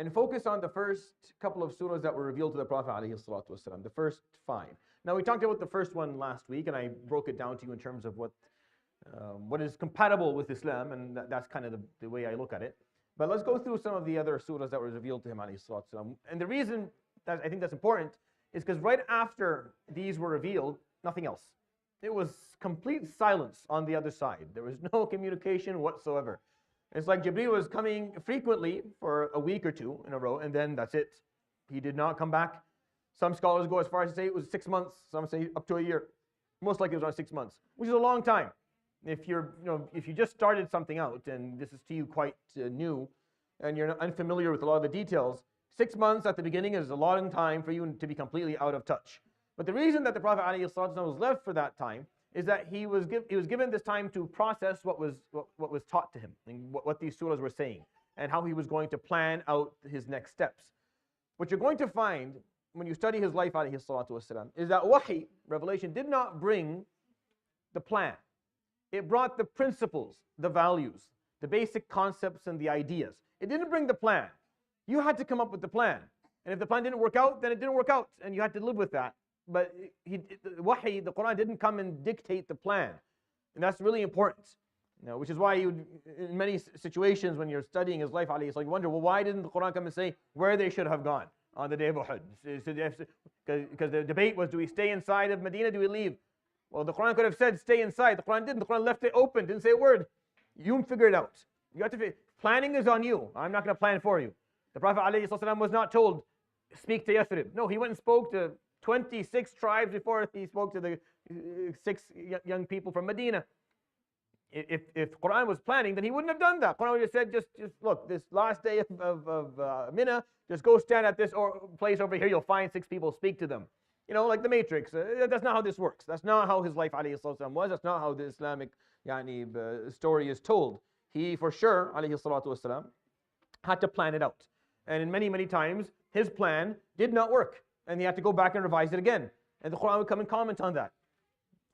and focus on the first couple of surahs that were revealed to the Prophet ﷺ, the first 5. Now we talked about the first one last week, and I broke it down to you in terms of what is compatible with Islam, and that's kind of the way I look at it. But let's go through some of the other surahs that were revealed to him ﷺ. And the reason that I think that's important is because right after these were revealed, nothing else. It was complete silence on the other side. There was no communication whatsoever. It's like Jibreel was coming frequently for a week or two in a row, and then that's it. He did not come back. Some scholars go as far as to say it was 6 months. Some say up to a year. Most likely it was around 6 months, which is a long time. If you just started something out, and this is to you quite new, and you're unfamiliar with a lot of the details, 6 months at the beginning is a long time for you to be completely out of touch. But the reason that the Prophet ﷺ was left for that time is that he was given this time to process what was taught to him, and what these surahs were saying, and how he was going to plan out his next steps. What you're going to find when you study his life ﷺ is that wahi, revelation, did not bring the plan. It brought the principles, the values, the basic concepts and the ideas. It didn't bring the plan. You had to come up with the plan. And if the plan didn't work out, then it didn't work out, and you had to live with that. But wahi, the Quran, didn't come and dictate the plan. And that's really important. Which is why in many situations when you're studying his life, you wonder, well, why didn't the Quran come and say where they should have gone on the day of Uhud? Because the debate was, do we stay inside of Medina, do we leave? Well, the Quran could have said stay inside. The Quran didn't. The Quran left it open, didn't say a word. You figure it out. You have to planning is on you. I'm not going to plan for you. The Prophet ﷺ was not told, speak to Yathrib. No, he went and spoke to 26 tribes before he spoke to the 6 young people from Medina. If Quran was planning, then he wouldn't have done that. Quran would have said, just look, this last day of Mina, just go stand at this place over here. You'll find 6 people, speak to them. Like the Matrix. That's not how this works. That's not how his life ﷺ was. That's not how the Islamic story is told. He, for sure, ﷺ, had to plan it out. And in many, many times, his plan did not work. And he had to go back and revise it again. And the Quran would come and comment on that.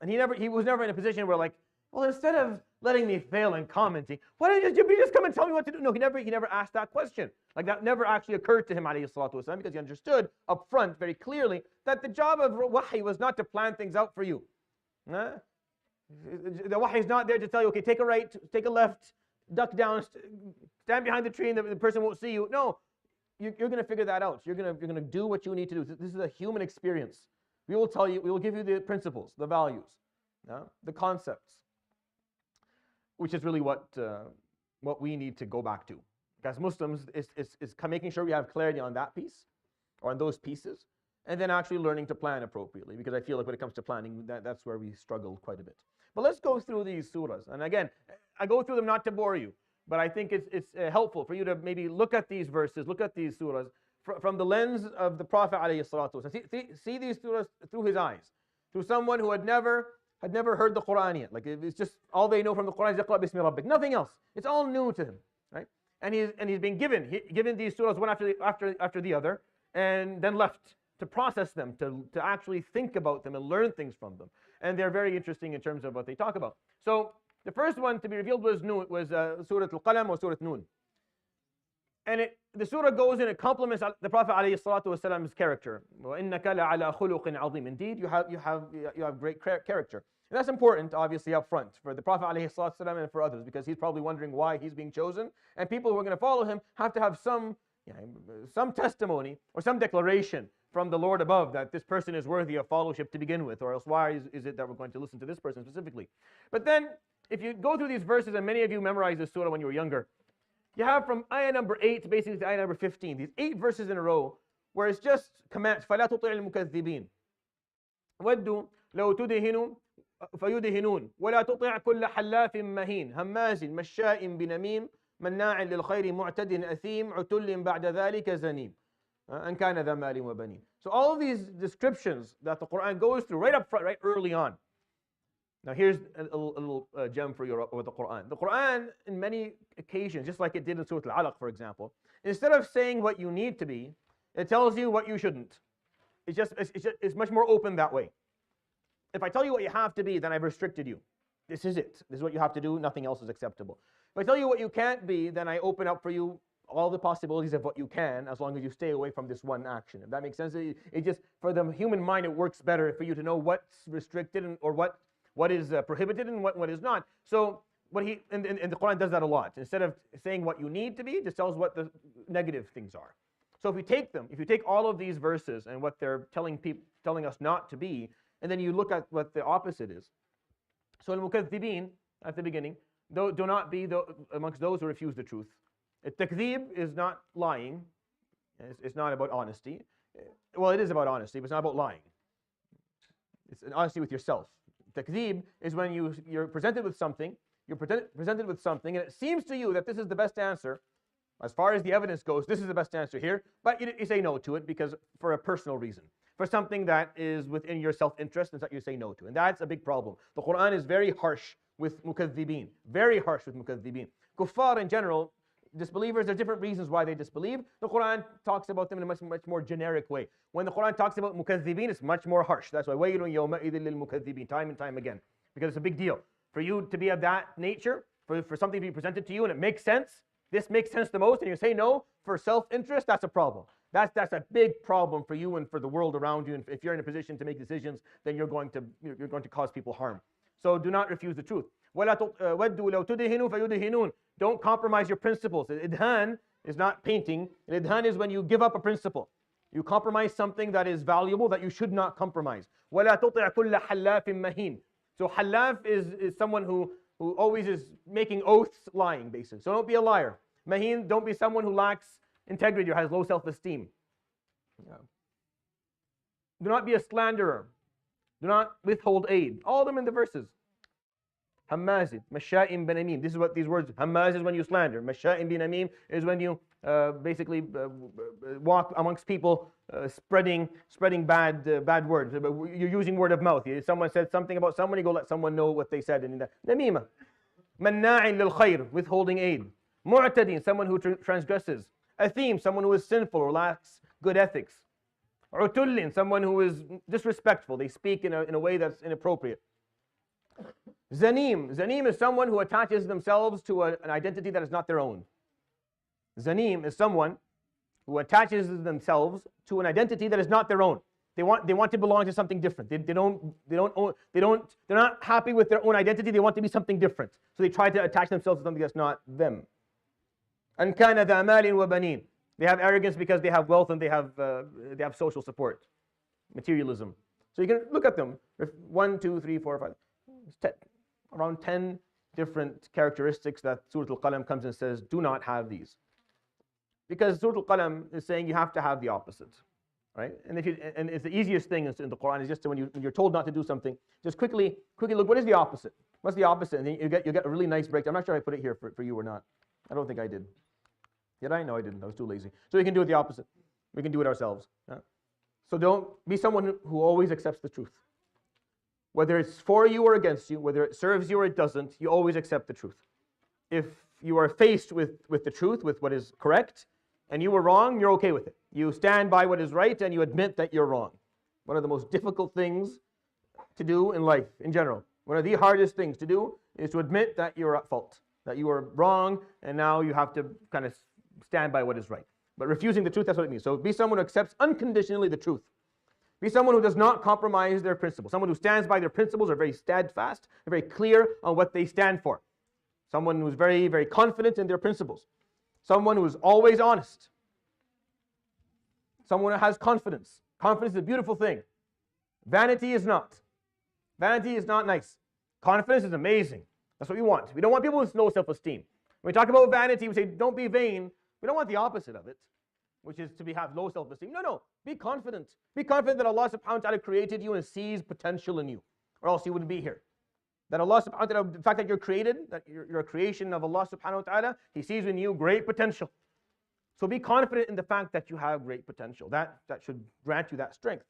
And he was never in a position where, like, well, instead of letting me fail and commenting, why didn't you just come and tell me what to do? No, he never asked that question. Like, that never actually occurred to him, ﷺ, because he understood up front very clearly that the job of wahi was not to plan things out for you. The wahi is not there to tell you, okay, take a right, take a left, duck down, stand behind the tree, and the person won't see you. No, you're going to figure that out. You're going to do what you need to do. This is a human experience. We will tell you, we will give you the principles, the values, the concepts, which is really what we need to go back to. As Muslims, is making sure we have clarity on that piece, or on those pieces, and then actually learning to plan appropriately, because I feel like when it comes to planning, that's where we struggle quite a bit. But let's go through these surahs. And again, I go through them not to bore you, but I think it's helpful for you to maybe look at these verses, look at these surahs from the lens of the Prophet ﷺ. See these surahs through his eyes, through someone who had never heard the Quran yet. Like, it's just all they know from the Quran is Iqra bismi rabbik, nothing else. It's all new to him, right? And he's been given these surahs one after the other, and then left to process them, to actually think about them and learn things from them. And they're very interesting in terms of what they talk about. So the first one to be revealed was Surah Al-Qalam or Surah Nun. And the surah goes and it complements the Prophet ﷺ's character. وَإِنَّكَ لَعَلَى خُلُقٍ عَظِيمٍ. Indeed, you have great character. And that's important, obviously, up front for the Prophet ﷺ and for others, because he's probably wondering why he's being chosen. And people who are going to follow him have to have some testimony or some declaration from the Lord above that this person is worthy of fellowship to begin with, or else why is it that we're going to listen to this person specifically? But then, if you go through these verses, and many of you memorized this surah when you were younger, you have from ayah number 8 basically to ayah number 15, these 8 verses in a row, where it's just commands, فَلَا تُطِعِ الْمُكَذِّبِينَ وَدُّوا لَوْ تُدْهِنُوا فَيُدْهِنُونَ وَلَا تُطِعْ كُلَّ حَلَّافٍ مَهِينٍ هَمَّازٍ مَشَّاءٍ بِنَمِيمٍ مَنَّاعٍ لِلْخَيْرِ مُعْتَدٍ أَثِيمٍ عُتُلٍ بَعْدَ ذَلِكَ زَنِيمٍ أَنْ كَانَ ذَا مَالٍ وَبَنِينَ. So all of these descriptions that the Quran goes through right up front, right early on. Now here's a little gem for you with the Quran. The Quran, in many occasions, just like it did in Surah Al-Alaq, for example, instead of saying what you need to be, it tells you what you shouldn't. It's much more open that way. If I tell you what you have to be, then I've restricted you. This is it. This is what you have to do. Nothing else is acceptable. If I tell you what you can't be, then I open up for you all the possibilities of what you can, as long as you stay away from this one action. If that makes sense, it just, for the human mind, it works better for you to know what's restricted or what is prohibited and what is not. So what and the Quran does that a lot. Instead of saying what you need to be, it just tells what the negative things are. So if you take all of these verses and what they're telling us not to be, and then you look at what the opposite is. So al-mukaththibin, at the beginning, do not be amongst those who refuse the truth. Takdhib is not lying. It's not about honesty. Well, it is about honesty, but it's not about lying. It's an honesty with yourself. Takdhib is when you're presented with something, and it seems to you that this is the best answer. As far as the evidence goes, this is the best answer here, but you say no to it because for a personal reason. For something that is within your self-interest, and that you say no to. And that's a big problem. The Quran is very harsh with mukaththibin. Very harsh with mukaththibin. Kuffar in general, disbelievers, there are different reasons why they disbelieve. The Quran talks about them in a much more generic way. When the Quran talks about mukaththibin, it's much more harsh. That's why وَيْلٌ يَوْمَئِذٍ لِلْمُكَذِّبِينَ, time and time again. Because it's a big deal. For you to be of that nature, for something to be presented to you and it makes sense, this makes sense the most, and you say no for self-interest, that's a problem. That's a big problem for you and for the world around you. And if you're in a position to make decisions, then you're going to cause people harm. So do not refuse the truth. وَدُّوا لَوْ تُدْهِنُوا فَيُدْهِنُونَ. Don't compromise your principles. Idhan is not painting. Idhan is when you give up a principle. You compromise something that is valuable that you should not compromise. وَلَا تُطِعْ كُلَّ حَلَّافٍ مَهِينٍ. So halaf is someone who always is making oaths lying, basically. So don't be a liar. Maheen, don't be someone who lacks integrity or has low self-esteem. Do not be a slanderer. Do not withhold aid. All of them in the verses. Hammazid, Masha'im bin Amim. This is what these words, Hammaz is when you slander. Masha'im bin Amim is when you basically walk amongst people spreading bad words. You're using word of mouth. If someone said something about someone, you go let someone know what they said. Namima. Manna'in lil khair, withholding aid. Mu'tadin, someone who transgresses. Athim, someone who is sinful or lacks good ethics. Utullin, someone who is disrespectful. They speak in a way that's inappropriate. Zanim is someone who attaches themselves to an identity that is not their own. Zanim is someone who attaches themselves to an identity that is not their own. They want to belong to something different. They're not happy with their own identity. They want to be something different. So they try to attach themselves to something that's not them. And kana dha malin wa banin. They have arrogance because they have wealth and they have social support, materialism. So you can look at them. 1, 2, 3, 4, 5, 10, around 10 different characteristics that Surah Al-Qalam comes and says, do not have these. Because Surah Al-Qalam is saying you have to have the opposite, right? And it's the easiest thing in the Quran is just when you're told not to do something, just quickly look, what is the opposite? What's the opposite? And then you get a really nice breakdown. I'm not sure I put it here for you or not. I don't think I did. Did I? No, I didn't. I was too lazy. So we can do it the opposite. We can do it ourselves. Yeah? So don't be someone who always accepts the truth. Whether it's for you or against you, whether it serves you or it doesn't, you always accept the truth. If you are faced with the truth, with what is correct, and you were wrong, you're okay with it. You stand by what is right and you admit that you're wrong. One of the most difficult things to do in life, in general. One of the hardest things to do is to admit that you're at fault, that you were wrong, and now you have to kind of stand by what is right. But refusing the truth, that's what it means. So be someone who accepts unconditionally the truth. Be someone who does not compromise their principles. Someone who stands by their principles, are very steadfast, are very clear on what they stand for. Someone who's very, very confident in their principles. Someone who is always honest. Someone who has confidence. Confidence is a beautiful thing. Vanity is not. Vanity is not nice. Confidence is amazing. That's what we want. We don't want people with low self-esteem. When we talk about vanity, we say, don't be vain. We don't want the opposite of it, which is to have low self-esteem. No. Be confident. Be confident that Allah subhanahu wa ta'ala created you and sees potential in you, or else you wouldn't be here. That Allah subhanahu wa ta'ala, the fact that you're created, that you're a creation of Allah subhanahu wa ta'ala, He sees in you great potential. So be confident in the fact that you have great potential. That should grant you that strength.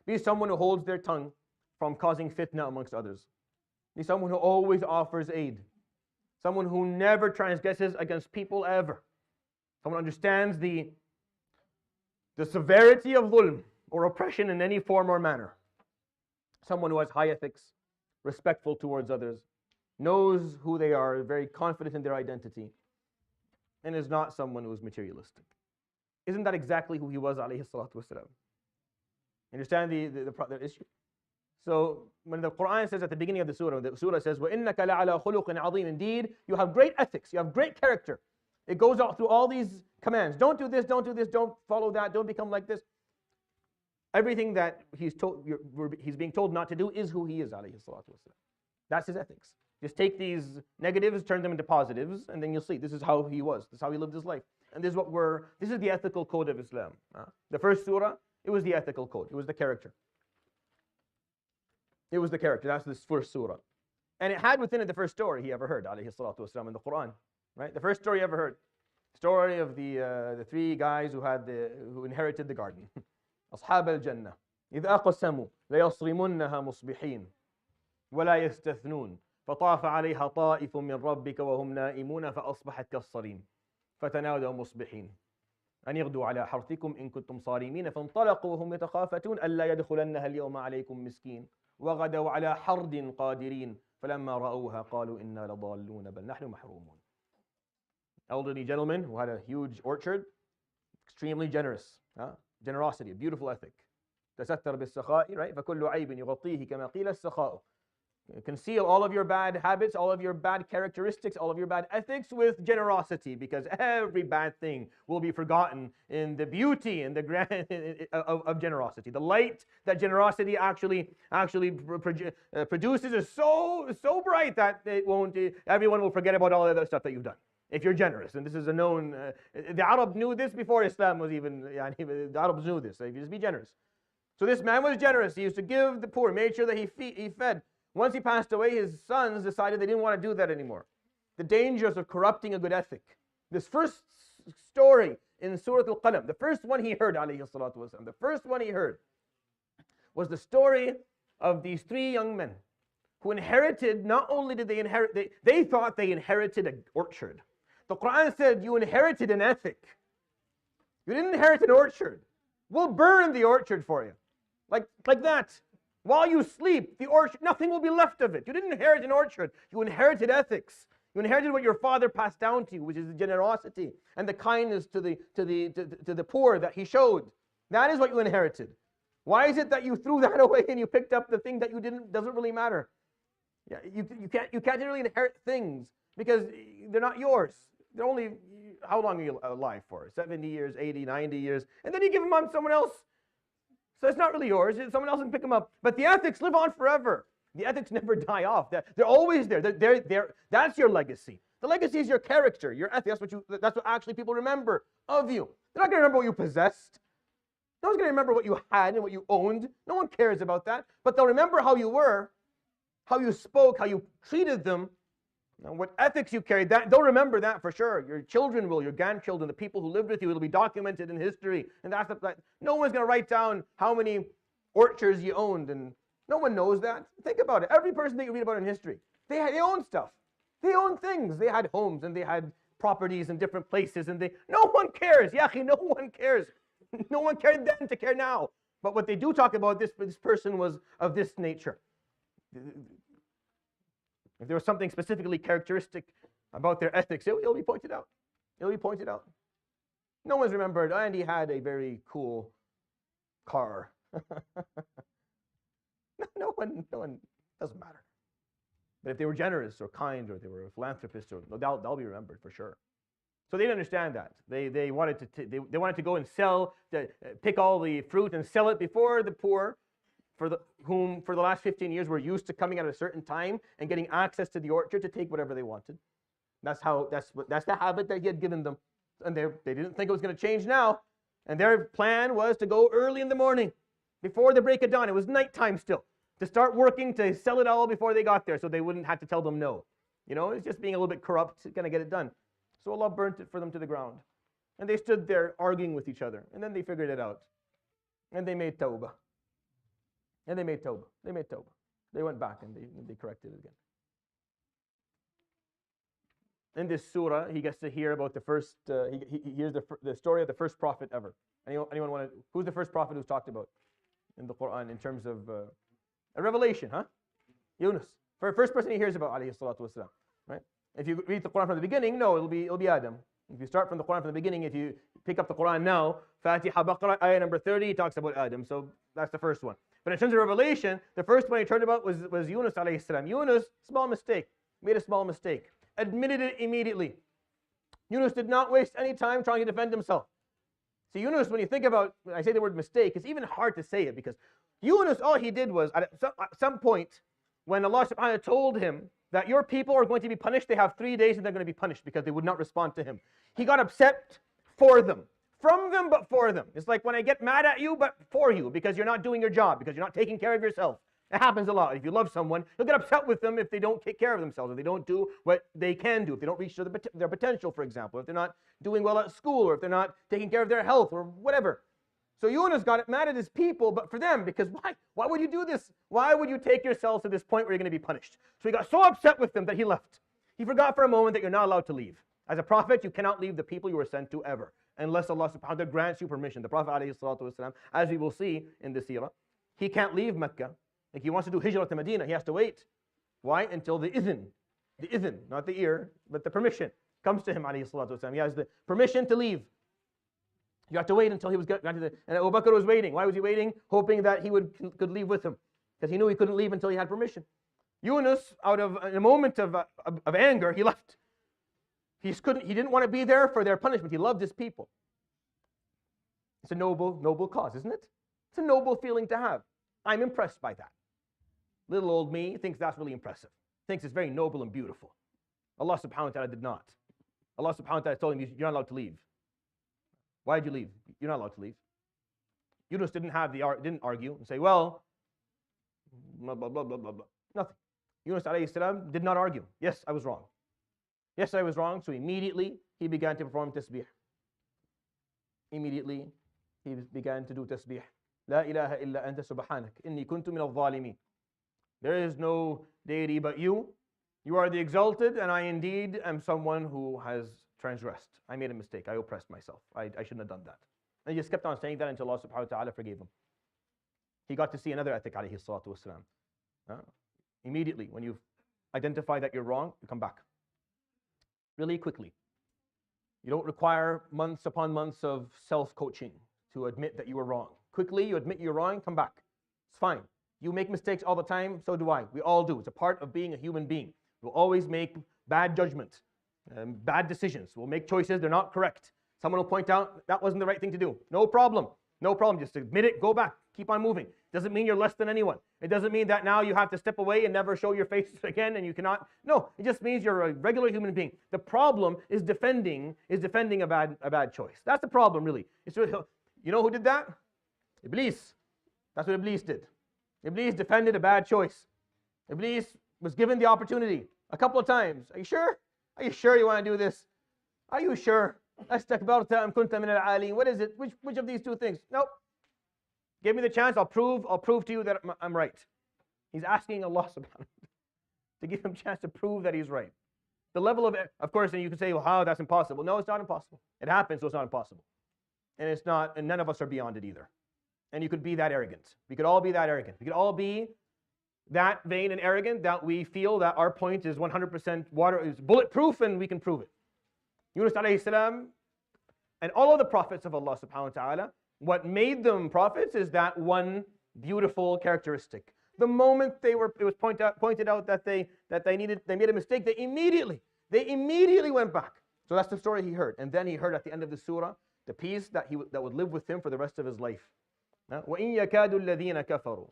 Be someone who holds their tongue from causing fitna amongst others. Be someone who always offers aid. Someone who never transgresses against people ever. Someone who understands the severity of dhulm or oppression in any form or manner. Someone who has high ethics, respectful towards others, knows who they are, very confident in their identity. and is not someone who is materialistic. Isn't that exactly who he was, alayhi salatu wasalam? Understand the issue? So when the Quran says at the beginning of the surah says, وَإِنَّكَ لَعَلَى خُلُقٍ عَظِيمٍ. Indeed, you have great ethics, you have great character. It goes out through all these commands. Don't do this, don't do this, don't follow that, don't become like this. Everything that he's being told not to do is who he is, alayhi salatu wasalam. That's his ethics. Just take these negatives, turn them into positives, and then you'll see this is how he was. This is how he lived his life. And this is the ethical code of Islam. The first surah, it was the ethical code. It was the character. It was the character. That's this first surah. And it had within it the first story he ever heard, alayhi salatu wasalam, in the Quran. Right? The first story he ever heard. Story of the three guys who inherited the garden. أصحاب الجنة إذ أقسموا ليصرمنها مصبحين ولا يستثنون فطاف عليها طائف من ربك وهم نائمون فأصبحت كالصريم فتنادوا مصبحين أن يغدوا على حرثكم إن كنتم صارمين فانطلقوا وهم يتخافتون ألا يدخلنها اليوم عليكم مسكين وغدوا على حرد قادرين فلما رأوها قالوا إنا لضالون بل نحن محرومون. Elderly gentleman who had a huge orchard, extremely generous. Generosity, a beautiful ethic. تستر بالسخاء, right? فكل عيب يغطيه كما قيل السخاء. Conceal all of your bad habits, all of your bad characteristics, all of your bad ethics with generosity, because every bad thing will be forgotten in the beauty and the grand of generosity. The light that generosity actually produces is so bright that everyone will forget about all the other stuff that you've done. If you're generous, and this is a known, the Arab knew this before Islam was even, the Arabs knew this, so you just be generous. So this man was generous. He used to give the poor, made sure that he fed. Once he passed away, his sons decided they didn't want to do that anymore. The dangers of corrupting a good ethic. This first story in Surah Al-Qalam, the first one he heard, alayhi salatu wasalam, the first one he heard was the story of these three young men who inherited, not only did they inherit, they thought they inherited an orchard. The Quran said you inherited an ethic. You didn't inherit an orchard. We'll burn the orchard for you. Like that. While you sleep, the orchard, nothing will be left of it. You didn't inherit an orchard. You inherited ethics. You inherited what your father passed down to you, which is the generosity and the kindness to the poor that he showed. That is what you inherited. Why is it that you threw that away and you picked up the thing that you didn't? Doesn't really matter. Yeah, you can't really inherit things because they're not yours. They're only, how long are you alive for? 70 years, 80, 90 years. And then you give them on to someone else. So it's not really yours. Someone else can pick them up. But the ethics live on forever. The ethics never die off. They're always there. That's your legacy. The legacy is your character, your ethics. That's what actually people remember of you. They're not going to remember what you possessed. No one's going to remember what you had and what you owned. No one cares about that. But they'll remember how you were, how you spoke, how you treated them. Now, what ethics you carried, they'll remember that for sure. Your children will, your grandchildren, the people who lived with you, it'll be documented in history. And that's no one's going to write down how many orchards you owned, and no one knows that. Think about it. Every person that you read about in history, they own stuff. They own things. They had homes and they had properties in different places, and no one cares. Yahi, no one cares. No one cared then to care now. But what they do talk about, this person was of this nature. If there was something specifically characteristic about their ethics, it'll be pointed out. It'll be pointed out. No one's remembered, and he had a very cool car. No one, doesn't matter. But if they were generous or kind, or they were philanthropists, they'll be remembered for sure. So they didn't understand that. They wanted to go and sell, pick all the fruit and sell it before the poor, whom for the last 15 years were used to coming at a certain time and getting access to the orchard to take whatever they wanted. That's the habit that he had given them. And they didn't think it was going to change now. And their plan was to go early in the morning, before the break of dawn. It was nighttime still, to start working to sell it all before they got there, so they wouldn't have to tell them no. It's just being a little bit corrupt, going to get it done. So Allah burnt it for them to the ground. And they stood there arguing with each other. And then they figured it out. And they made tawbah. They made tawbah. They went back and they corrected it again. In this surah, he gets to hear about the first, he hears the story of the first prophet ever. Anyone want to, who's the first prophet who's talked about in the Quran in terms of a revelation, huh? Yunus. First person he hears about, alayhi salatu wasalam, right? If you read the Quran from the beginning, no, it'll be Adam. If you start from the Quran from the beginning, if you pick up the Quran now, Fatiha, Baqarah, ayah number 30, it talks about Adam. So that's the first one. But in terms of revelation, the first one he turned about was Yunus alayhi salam. Yunus, small mistake, made a small mistake, admitted it immediately. Yunus did not waste any time trying to defend himself. See, Yunus, when you think about, when I say the word mistake, it's even hard to say it because Yunus, all he did was, at some point, when Allah subhanahu wa ta'ala told him that your people are going to be punished, they have 3 days and they're going to be punished because they would not respond to him. He got upset for them. From them, but for them. It's like when I get mad at you, but for you, because you're not doing your job, because you're not taking care of yourself. It happens a lot. If you love someone, you'll get upset with them if they don't take care of themselves, if they don't do what they can do, if they don't reach their potential, for example, if they're not doing well at school, or if they're not taking care of their health, or whatever. So Yunus got mad at his people, but for them, because why? Why would you do this? Why would you take yourselves to this point where you're going to be punished? So he got so upset with them that he left. He forgot for a moment that you're not allowed to leave. As a prophet, you cannot leave the people you were sent to ever, unless Allah subhanahu wa ta'ala grants you permission. The Prophet ﷺ, as we will see in the Seerah, he can't leave Mecca. Like he wants to do hijrah to Medina, he has to wait. Why? Until the idhn, not the ear, but the permission comes to him ﷺ. He has the permission to leave. You have to wait until he was granted the, and Abu Bakr was waiting. Why was he waiting? Hoping that he could leave with him, because he knew he couldn't leave until he had permission. Yunus, in a moment of anger, he left. He didn't want to be there for their punishment. He loved his people. It's a noble cause, isn't it? It's a noble feeling to have. I'm impressed by that. Little old me thinks that's really impressive. Thinks it's very noble and beautiful. Allah subhanahu wa ta'ala did not. Allah subhanahu wa ta'ala told him, you're not allowed to leave. Why did you leave? You're not allowed to leave. Yunus didn't argue and say, well, blah, blah, blah, blah, blah, blah. Nothing. Yunus alayhi salam did not argue. Yes, I was wrong. Yes, I was wrong. So immediately he began to perform tasbih. Immediately he began to do tasbih. La ilaha illa anta subhanak inni kuntu min al-zalimin. There is no deity but you. You are the exalted, and I indeed am someone who has transgressed. I made a mistake. I oppressed myself. I shouldn't have done that. And he just kept on saying that until Allah subhanahu wa ta'ala forgave him. He got to see another ethic, alayhi salatu wasalam. Immediately, when you identify that you're wrong, you come back. Really quickly. You don't require months upon months of self-coaching to admit that you were wrong. Quickly, you admit you're wrong, come back. It's fine. You make mistakes all the time, so do I. We all do. It's a part of being a human being. We'll always make bad judgments, bad decisions. We'll make choices, they're not correct. Someone will point out that wasn't the right thing to do. No problem. No problem. Just admit it, go back, keep on moving. Doesn't mean you're less than anyone. It doesn't mean that now you have to step away and never show your face again and you cannot. No, it just means you're a regular human being. The problem is defending a bad choice. That's the problem, really. It's really, you know who did that? Iblis. That's what Iblis did. Iblis defended a bad choice. Iblis was given the opportunity a couple of times. Are you sure? Are you sure you want to do this? Are you sure? Astakbarta am kunta min al-'alin. What is it? Which of these two things? Nope. Give me the chance. I'll prove to you that I'm right. He's asking Allah subhanahu wa ta'ala to give him a chance to prove that he's right. The level of course, and you can say, well, how? That's impossible. No, it's not impossible. It happens, so it's not impossible. And it's not, and none of us are beyond it either. And you could be that arrogant. We could all be that arrogant. We could all be that vain and arrogant that we feel that our point is 100% is bulletproof and we can prove it. Yunus alayhi salam and all of the prophets of Allah subhanahu wa ta'ala, what made them prophets is that one beautiful characteristic. The moment it was pointed out that they made a mistake, they immediately went back. So that's the story he heard. And then he heard at the end of the surah the peace that would live with him for the rest of his life. وَإِن يَكَادُ الَّذِينَ كَفَرُوا.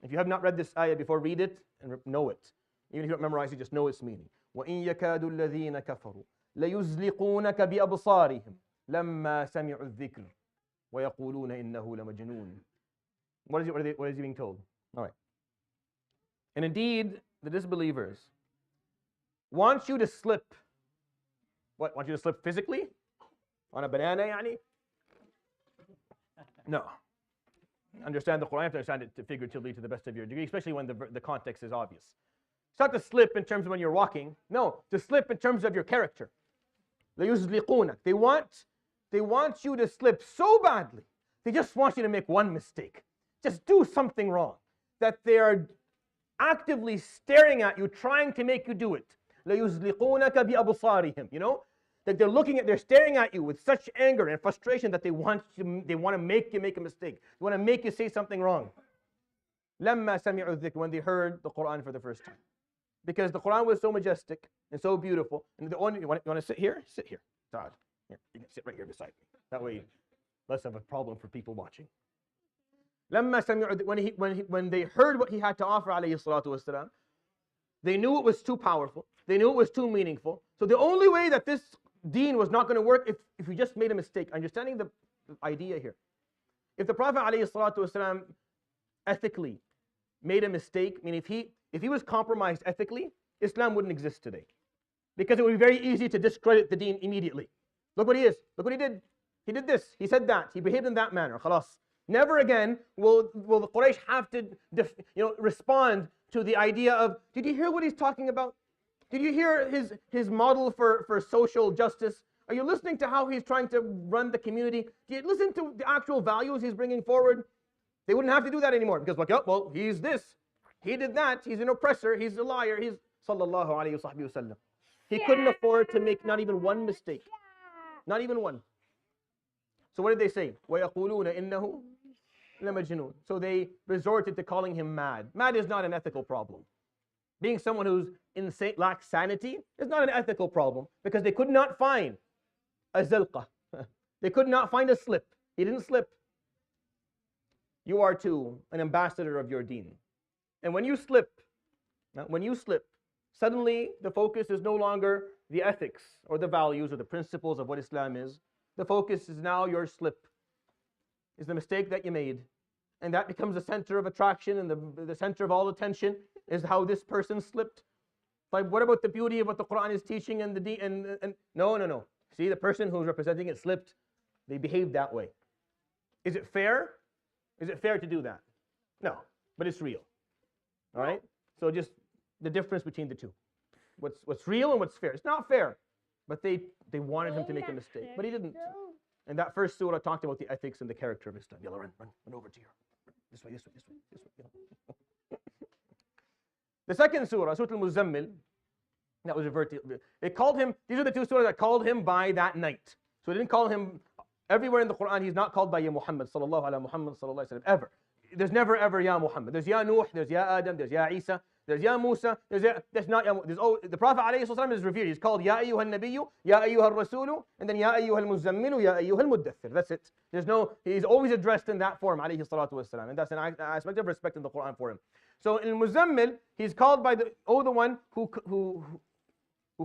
If you have not read this ayah before, read it and know it. Even if you don't memorize it, just know its meaning. وَإِن يَكَادُ الَّذِينَ كَفَرُوا لَيُزْلِقُونَكَ بِأَبْصَارِهِمْ لَمَّا سَمِعُوا الذِّكْرَ وَيَقُولُونَ إِنَّهُ لَمَجْنُونَ. What is he being told? All right. And indeed, the disbelievers want you to slip. What? Want you to slip physically? On a banana, yani? No. Understand the Quran, you have to understand it figuratively to the best of your degree, especially when the context is obvious. It's not to slip in terms of when you're walking. No, to slip in terms of your character. They want you to slip so badly. They just want you to make one mistake. Just do something wrong. That they are actively staring at you, trying to make you do it. لَيُزْلِقُونَكَ بِأَبْصَارِهِمْ. You know? Like they're staring at you with such anger and frustration that they want to make you make a mistake. They want to make you say something wrong. لَمَّا سَمِعُوا الذِّكْرَ, when they heard the Quran for the first time. Because the Quran was so majestic and so beautiful. And you want to sit here? Sit here. Here, you can sit right here beside me. That way, less of a problem for people watching. لَمَّا سَمِعُوا, when they heard what he had to offer, alayhi salatu wasalam, they knew it was too powerful. They knew it was too meaningful. So the only way that this deen was not going to work if we just made a mistake. Understanding the idea here. If the Prophet alayhi salatu wasalam ethically made a mistake, I mean, if he was compromised ethically, Islam wouldn't exist today. Because it would be very easy to discredit the deen immediately. Look what he is. Look what he did. He did this. He said that. He behaved in that manner. Khalas. Never again will the Quraysh have to respond to the idea of, did you hear what he's talking about? Did you hear his model for social justice? Are you listening to how he's trying to run the community? Do you listen to the actual values he's bringing forward? They wouldn't have to do that anymore because, like, oh, well, he's this, he did that, he's an oppressor, he's a liar, he's sallallahu alayhi wa sallam. He couldn't afford to make not even one mistake. Not even one. So what did they say? وَيَقُولُونَ إِنَّهُ لَمَجْنُونَ. So they resorted to calling him mad. Mad is not an ethical problem. Being someone who's insane, lacks sanity, is not an ethical problem because they could not find a zilqah. They could not find a slip. He didn't slip. You are too an ambassador of your deen. And when you slip, suddenly the focus is no longer the ethics or the values or the principles of what Islam is. The focus is now your slip, is the mistake that you made. And that becomes the center of attraction and the center of all attention is how this person slipped. Like, what about the beauty of what the Quran is teaching and the deen? And no. See, the person who's representing it slipped. They behaved that way. Is it fair? Is it fair to do that? No, but it's real. All right? So just the difference between the two. What's real and what's fair. It's not fair, but they wanted him to make a mistake, but he didn't. And that first surah talked about the ethics and the character of Islam. Yalla, run over to here. This way. The second surah, Surah Al-Muzammil, that was reverted. It called him, these are the two surahs that called him by that night. So it didn't call him, everywhere in the Quran, he's not called by Ya Muhammad, sallallahu ala Muhammad, sallallahu alayhi wa sallam, ever. There's never ever Ya Muhammad. There's Ya Nuh, there's Ya Adam, there's Ya Isa, there's Ya Musa, there's not Ya, the Prophet alayhi sallam is revered. He's called Ya Ayyuha al-Nabiyyu, Ya Ayyuha al-Rasulu, and then Ya Ayyuha al-Muzammilu, Ya Ayyuha al-Muddathir. That's it. He's always addressed in that form, alayhi salatu wasalam. And that's an aspect of respect in the Quran for him. So in Muzammil, he's called by the one who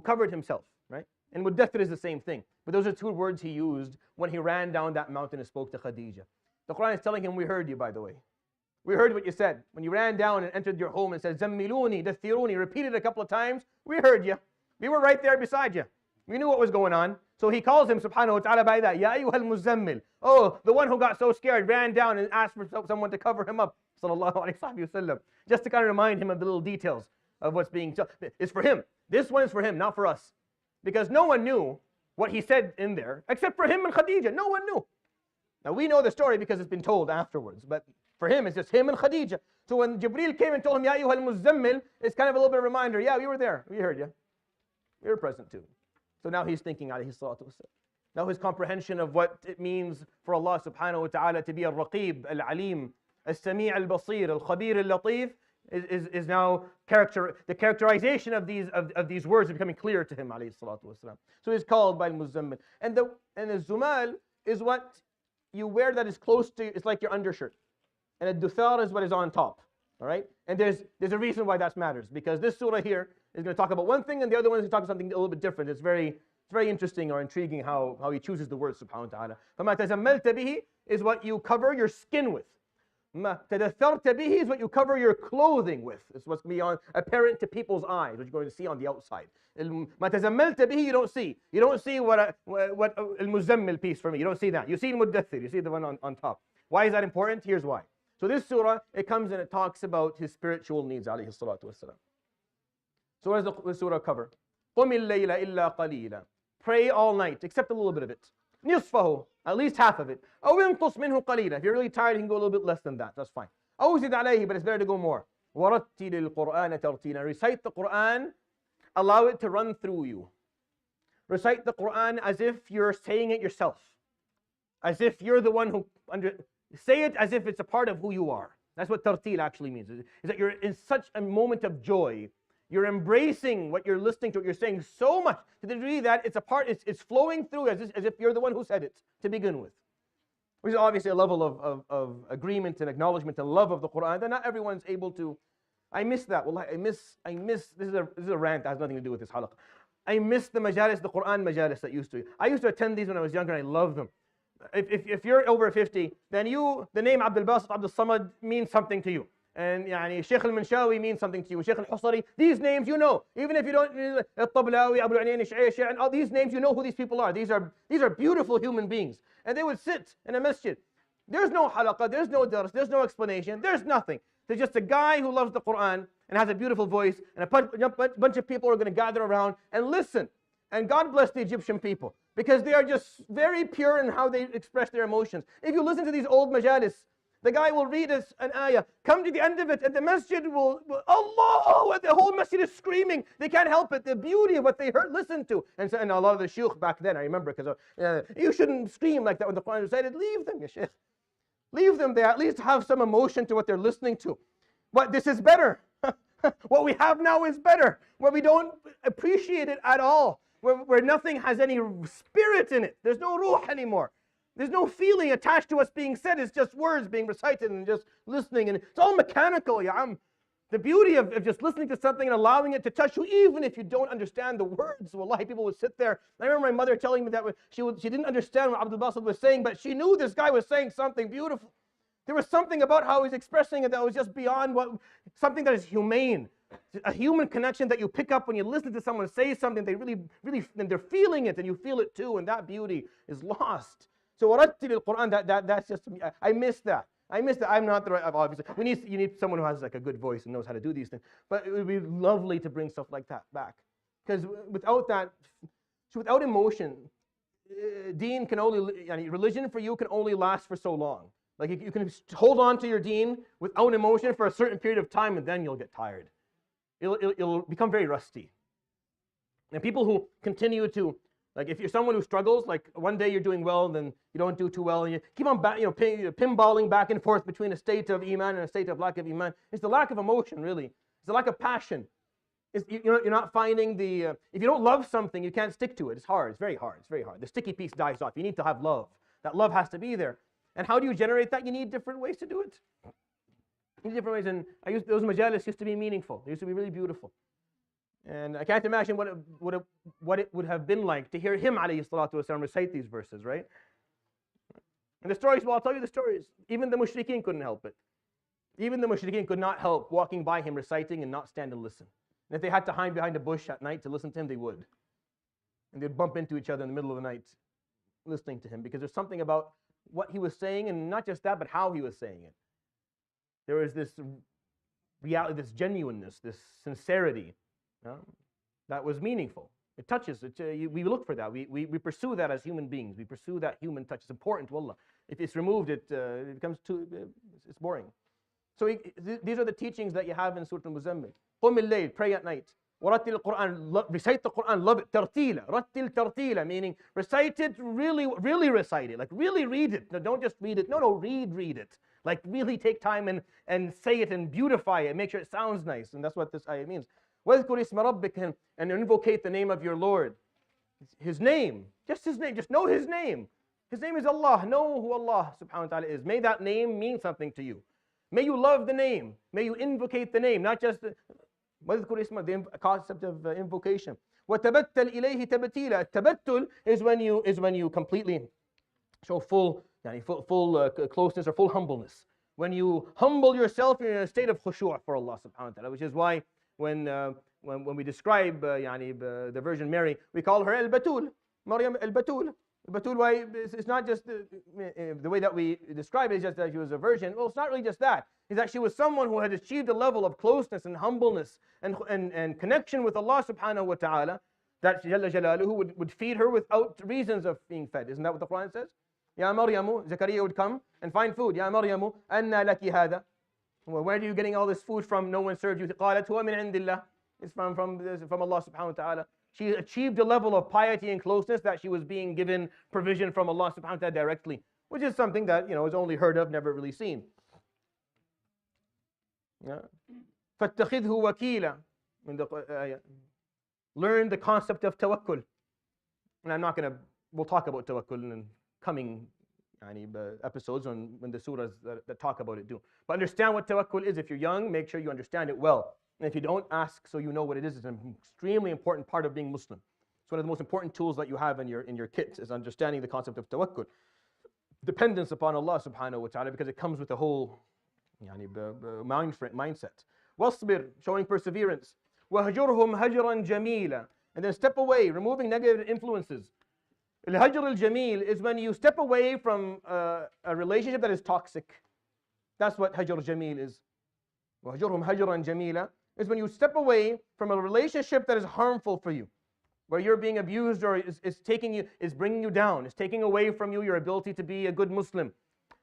covered himself, right? And Muddathir is the same thing. But those are two words he used when he ran down that mountain and spoke to Khadija. The Quran is telling him, we heard you, by the way. We heard what you said. When you ran down and entered your home and said, Zammiluni, Dathiruni, repeated a couple of times, we heard you. We were right there beside you. We knew what was going on. So he calls him, subhanahu wa ta'ala, by that, Ya ayyuhal muzammil. Oh, the one who got so scared, ran down and asked for someone to cover him up, sallallahu alayhi wa sallam. Just to kind of remind him of the little details of what's being told. It's for him. This one is for him, not for us. Because no one knew what he said in there, except for him and Khadija. No one knew. Now we know the story because it's been told afterwards, but for him it's just him and Khadija. So when Jibreel came and told him, Ya ayyuhal muzammil, it's kind of a little bit of a reminder, yeah, we were there, we heard you. We were present too. So now he's thinking, alayhi salatu wasalam. Now his comprehension of what it means for Allah subhanahu wa ta'ala to be al-Raqib, al-Alim, al-Sami' al-Basir, al-Khabir al-Latif, is now the characterization of these words are becoming clear to him, alayhi salatu wasalam. So he's called by al-Muzammil. And the Zumal is what you wear that is close to, it's like your undershirt. And a duthar is what is on top. All right? And there's a reason why that matters, because this surah here is going to talk about one thing and the other one is going to talk about something a little bit different. It's very interesting or intriguing how he chooses the word subhanahu wa ta'ala. فَمَا تَزَمَّلْتَ بِهِ is what you cover your skin with. مَا تَدَثَّرْتَ بِهِ is what you cover your clothing with. It's what's beyond apparent to people's eyes, what you're going to see on the outside. مَا تَزَمَّلْتَ بِهِ you don't see. You don't see what al-Muzammil piece for me. You don't see that. You see al-Muddathir. You see the one on top. Why is that important? Here's why. So this surah, it comes and it talks about his spiritual needs, alayhi salatu wasalam. So what does the surah cover? قُمِ اللَّيْلَ إِلَّا قَلِيلًا. Pray all night, except a little bit of it. نِصْفَهُ, at least half of it. أَوْ يَنْقُصْ مِنْهُ قَلِيلًا. If you're really tired, you can go a little bit less than that. That's fine. أَوْ زِدْ عَلَيْهِ, but it's better to go more. وَرَتِّلِ الْقُرْآنَ تَرْتِيلًا. Recite the Quran, allow it to run through you. recite the Quran as if you're saying it yourself. As if you're the one who say it as if it's a part of who you are. That's what tartil actually means. Is that you're in such a moment of joy. You're embracing what you're listening to, what you're saying so much to the degree that it's flowing through as if you're the one who said it to begin with. Which is obviously a level of agreement and acknowledgement and love of the Quran that not everyone's able to. I miss that. Well, I miss. This is a rant that has nothing to do with this halaqah. I miss the majalis, the Quran majalis that used to. I used to attend these when I was younger and I love them. If you're over 50, then the name Abdul Basit, Abdul Samad means something to you. And Sheikh al-Manshawi means something to you. Sheikh al-Husari, these names you know. Even if you don't, al-Tablawi, Abu al-Ainain, and all these names, you know who these people are. These are beautiful human beings. And they would sit in a masjid. There's no halaqah, there's no dars, there's no explanation, there's nothing. There's just a guy who loves the Quran and has a beautiful voice, and a bunch of people are going to gather around and listen. And God bless the Egyptian people, because they are just very pure in how they express their emotions. If you listen to these old majalis, the guy will read an ayah, come to the end of it, and the masjid will Allah, and the whole masjid is screaming. They can't help it. The beauty of what they listened to. And a lot of the shuyukh back then, I remember, because you shouldn't scream like that when the Quran is recited. Leave them, ya shaykh. Leave them. They at least have some emotion to what they're listening to. But this is better. What we have now is better, where we don't appreciate it at all, where nothing has any spirit in it. There's no ruh anymore. There's no feeling attached to what's being said. It's just words being recited and just listening. And it's all mechanical. The beauty of just listening to something and allowing it to touch you, even if you don't understand the words. Wallahi, people would sit there. I remember my mother telling me that she didn't understand what Abdul Basit was saying, but she knew this guy was saying something beautiful. There was something about how he was expressing it that was just beyond something that is humane. A human connection that you pick up when you listen to someone say something, they really, and they're feeling it, and you feel it too, and that beauty is lost. So warattil al-Quran, that's just, I miss that. I'm not the right, obviously. You need someone who has like a good voice and knows how to do these things. But it would be lovely to bring stuff like that back. Because without emotion, deen can only, religion for you can only last for so long. Like you can hold on to your deen without emotion for a certain period of time, and then you'll get tired. It'll become very rusty. And people who continue to, like if you're someone who struggles, like one day you're doing well, and then you don't do too well, and you keep on pinballing back and forth between a state of iman and a state of lack of iman. It's the lack of emotion, really. It's the lack of passion. You're not finding if you don't love something, you can't stick to it. It's hard. It's very hard. It's very hard. The sticky piece dies off. You need to have love. That love has to be there. And how do you generate that? You need different ways to do it. You need different ways. And those majalis used to be meaningful. They used to be really beautiful. And I can't imagine what it would have been like to hear him, alayhi salatu wasalam, recite these verses, right? And the stories, well, I'll tell you the stories. Even the mushrikeen couldn't help it. Even the mushrikeen could not help walking by him reciting and not stand and listen. And if they had to hide behind a bush at night to listen to him, they would. And they'd bump into each other in the middle of the night listening to him, because there's something about what he was saying, and not just that, but how he was saying it. There was this reality, this genuineness, this sincerity that was meaningful. It touches. We look for that. We pursue that as human beings. We pursue that human touch. It's important to Allah. If it's removed, it becomes it's boring. So these are the teachings that you have in Surah Al-Muzammil. Qum al-layl, pray at night. Warattil al-Quran, recite the Quran, love it. Tartila, rattil tartila, meaning recite it, really recite it. Like really read it. No, don't just read it. No, read it. Like really take time and say it and beautify it, make sure it sounds nice. And that's what this ayah means. وَاذْكُرِ اسْمَ رَبِّكَ, and invocate the name of your Lord. His name, just His name, just know His name. His name is Allah. Know who Allah subhanahu wa ta'ala is. May that name mean something to you. May you love the name. May you invocate the name, not just وَاذْكُرِ اسْمَ, the concept of invocation. وَتَبَتَّلْ إِلَيْهِ تَبَتِيلًا. Tabattul is when you completely show full closeness or full humbleness. When you humble yourself, you're in a state of khushu' for Allah subhanahu wa ta'ala, which is why when we describe the Virgin Mary, we call her Al-Batul, Maryam Al-Batul. Batul, why it's not just the way that we describe it is just that she was a virgin. Well, it's not really just that. It's that she was someone who had achieved a level of closeness and humbleness and connection with Allah subhanahu wa ta'ala, that Jalla Jalaluhu would feed her without reasons of being fed. Isn't that what the Quran says? Ya Maryamu, Zakaria would come and find food. Ya Maryamu, anna laki hada. Well, where are you getting all this food from? No one served you. قالت هو من عند الله. It's from Allah subhanahu wa ta'ala. She achieved a level of piety and closeness that she was being given provision from Allah subhanahu wa ta'ala directly, which is something that, is only heard of, never really seen. فَاتَّخِذْهُ وَكِيلًا. Learn the concept of tawakkul. And we'll talk about tawakkul in coming episodes when the surahs that talk about it do. But understand what tawakkul is. If you're young, make sure you understand it well. And if you don't, ask so you know what it is. It's an extremely important part of being Muslim. It's one of the most important tools that you have in your kit, is understanding the concept of tawakkul. Dependence upon Allah subhanahu wa ta'ala, because it comes with a whole mindset. وَاصْبِرْ, showing perseverance. وَهَجُرْهُمْ هَجْرًا جَمِيلًا. And then step away, removing negative influences. Al-hajr al-jameel is when you step away from a relationship that is toxic. That's what hajr jameel is. وَهَجُرْهُمْ هَجْرًا جَمِيلًا is when you step away from a relationship that is harmful for you, where you're being abused or is bringing you down, is taking away from you your ability to be a good Muslim.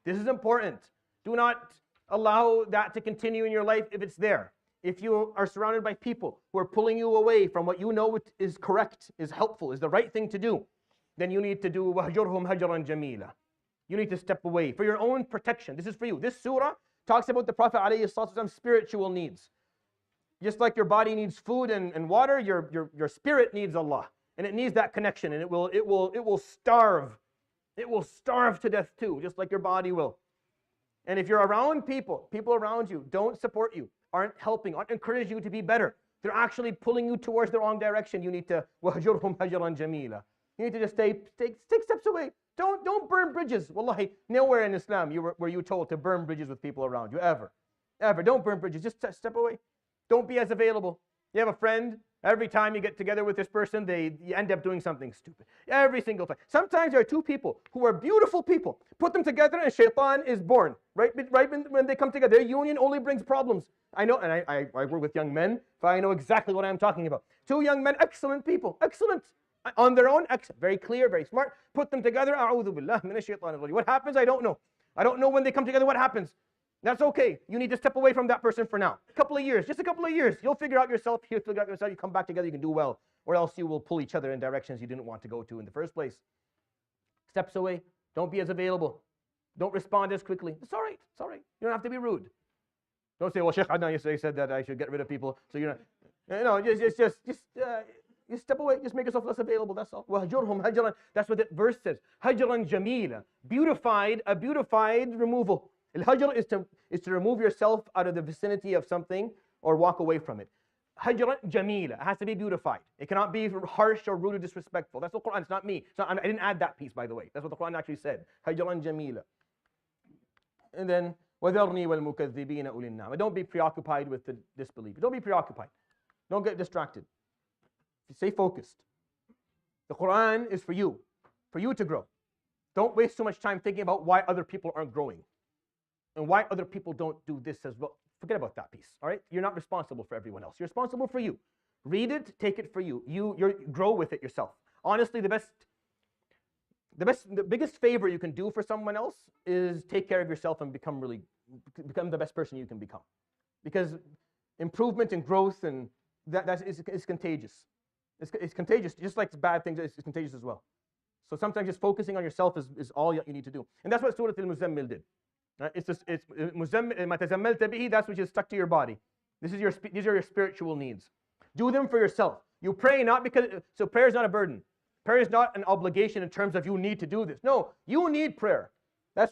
This is important. Do not allow that to continue in your life if it's there. If you are surrounded by people who are pulling you away from what you know is correct, is helpful, is the right thing to do, then you need to do وَهْجُرْهُمْ هَجْرًا جَمِيلًا. You need to step away for your own protection. This is for you. This surah talks about the Prophet ﷺ's spiritual needs. Just like your body needs food and water, your spirit needs Allah. And it needs that connection, and it will starve. It will starve to death too, just like your body will. And if you're around people around you don't support you, aren't helping, aren't encouraging you to be better, they're actually pulling you towards the wrong direction, you need to وَهْجُرْهُمْ هَجْرًا جَمِيلًا. You need to just take steps away. Don't burn bridges. Wallahi, nowhere in Islam were you told to burn bridges with people around you, ever. Ever. Don't burn bridges. Just step away. Don't be as available. You have a friend, every time you get together with this person, you end up doing something stupid. Every single time. Sometimes there are two people who are beautiful people. Put them together and shaitan is born. Right when they come together, their union only brings problems. I know, and I work with young men, so I know exactly what I'm talking about. Two young men, excellent people. Excellent. On their own, excellent. Very clear, very smart. Put them together. A'udhu billah minash shaitanir rajim. What happens? I don't know. I don't know when they come together what happens. That's okay. You need to step away from that person for now. A couple of years, just a couple of years. You'll figure out yourself. He'll figure out yourself. You come back together, you can do well. Or else you will pull each other in directions you didn't want to go to in the first place. Steps away. Don't be as available. Don't respond as quickly. It's all right. It's all right. You don't have to be rude. Don't say, well, Sheikh Adnan yesterday said that I should get rid of people. So you're not. No, you step away, just make yourself less available, that's all. وَهْجُرْهُمْ هَجْرًا. That's what the verse says. هَجْرًا جَمِيلًا. A beautified removal. Al-hajr is to remove yourself out of the vicinity of something or walk away from it. Hajran jamila. It has to be beautified. It cannot be harsh or rude or disrespectful. That's the Quran. It's not me. I didn't add that piece, by the way. That's what the Quran actually said. Hajran jamila. And then وَذَرْنِي وَالْمُكَذِّبِينَ أُولِي النَّعْمَةِ. Don't be preoccupied with the disbelief. Don't be preoccupied. Don't get distracted. Stay focused. The Quran is for you to grow. Don't waste so much time thinking about why other people aren't growing and why other people don't do this as well. Forget about that piece, all right? You're not responsible for everyone else. You're responsible for you. Read it, take it for you. You grow with it yourself. Honestly, the biggest favor you can do for someone else is take care of yourself and become the best person you can become. Because improvement and growth and that is contagious. It's contagious, just like bad things, it's contagious as well. So sometimes just focusing on yourself is all you need to do. And that's what Surah Al-Muzammil did. It's مَا تَزَمَّلْتَ بِهِ, that's which is stuck to your body. These are your spiritual needs. Do them for yourself. You pray not because, so prayer is not a burden. Prayer is not an obligation in terms of you need to do this. No, you need prayer. How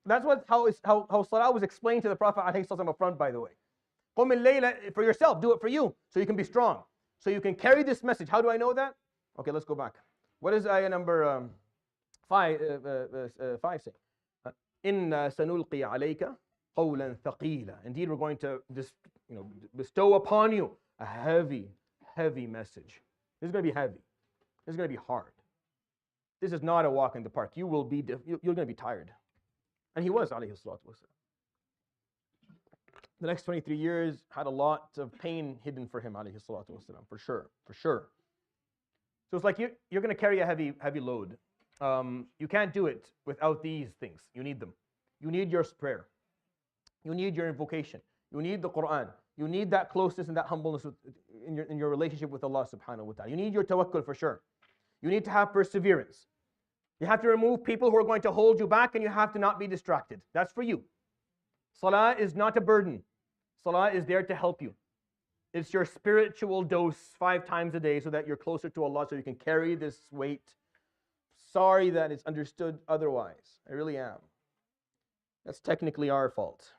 Salah was explained to the Prophet up front, by the way. قُمِ اللَّيْلَ, for yourself, do it for you, so you can be strong. So you can carry this message. How do I know that? Okay, let's go back. What is ayah number 5 say? إِنَّا سَنُلْقِي عَلَيْكَ قَوْلًا ثَقِيلًا. Indeed, we're going to bestow upon you a heavy, heavy message. This is going to be heavy. This is going to be hard. This is not a walk in the park. You're going to be tired. And he was, alayhi salatu wasalam. The next 23 years had a lot of pain hidden for him, alayhi salatu wasalam, for sure. So it's like you're going to carry a heavy load. You can't do it without these things. You need them. You need your prayer. You need your invocation. You need the Quran. You need that closeness and that humbleness in your relationship with Allah subhanahu wa ta'ala. You need your tawakkul for sure. You need to have perseverance. You have to remove people who are going to hold you back, and you have to not be distracted. That's for you. Salah is not a burden. Salah is there to help you. It's your spiritual dose 5 times a day so that you're closer to Allah, so you can carry this weight. Sorry that it's understood otherwise. I really am. That's technically our fault.